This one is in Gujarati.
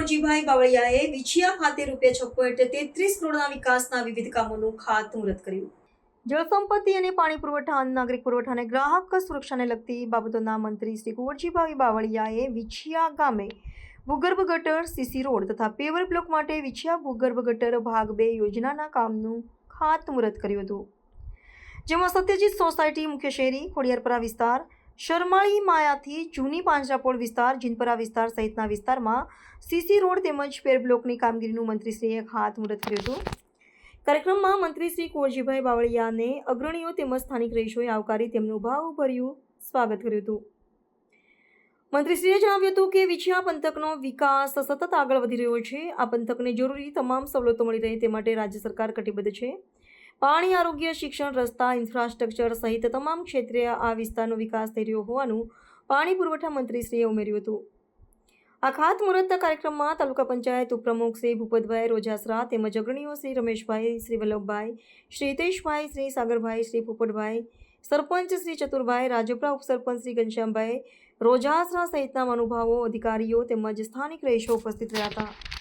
કુંવરજીભાઈ બાવળિયાએ વિછિયા ખાતે ₹6.33 કરોડના વિકાસના વિવિધ કામોનું ખાતમુહૂર્ત કર્યું. જળસંપત્તિ અને પાણી પુરવઠા, અન્ન નાગરિક પુરવઠા અને ગ્રાહક સુરક્ષાને લગતી બાબતોના મંત્રી શ્રી કુંવરજીભાઈ બાવળિયાએ વિછિયા ગામે ભૂગર્ભ ગટર, સીસી રોડ તથા પેવર બ્લોક માટે વિછિયા ભૂગર્ભ ગટર ભાગ 2 યોજનાના કામનું ખાતમુહૂર્ત કર્યું હતું. જેમાં સત્યજીત સોસાયટી, મુખ્ય શેરી, ખોડિયારપરા વિસ્તાર, શરમાળી માયાથી જૂની પાંજરાપોળ વિસ્તાર, જીનપરા વિસ્તાર સહિતના વિસ્તારમાં સીસી રોડ તેમજ પેવર બ્લોકની કામગીરીનું મંત્રીશ્રીએ ખાતમુહૂર્ત કર્યું હતું. કાર્યક્રમમાં મંત્રી શ્રી કુંવરજીભાઈ બાવળિયાને અગ્રણીઓ તેમજ સ્થાનિક રહીશોએ આવકારી તેમનું ભાવભર્યું સ્વાગત કર્યું હતું. મંત્રીશ્રીએ જણાવ્યું હતું કે વિછિયા પંથકનો વિકાસ સતત આગળ વધી રહ્યો છે. આ પંથકને જરૂરી તમામ સવલતો મળી રહે તે માટે રાજ્ય સરકાર કટિબદ્ધ છે. પાણી, આરોગ્ય, શિક્ષણ, રસ્તા, ઇન્ફ્રાસ્ટ્રક્ચર સહિત તમામ ક્ષેત્રે આ વિસ્તારનો વિકાસ થઈ રહ્યો હોવાનું પાણી પુરવઠા મંત્રીશ્રીએ ઉમેર્યું હતું. આ ખાતમુહૂર્ત કાર્યક્રમમાં તાલુકા પંચાયત ઉપપ્રમુખ શ્રી ભૂપતભાઈ રોજાસરા તેમજ અગ્રણીઓ શ્રી રમેશભાઈ, શ્રી વલ્લભભાઈ, શ્રી હિતેશભાઈ, શ્રી સાગરભાઈ, શ્રી પોપટભાઈ, સરપંચ શ્રી ચતુરભાઈ, રાજપરા ઉપસરપંચ શ્રી ઘનશ્યામભાઈ રોજાસરા સહિતના મહાનુભાવો, અધિકારીઓ તેમજ સ્થાનિક રહીશો ઉપસ્થિત રહ્યા હતા.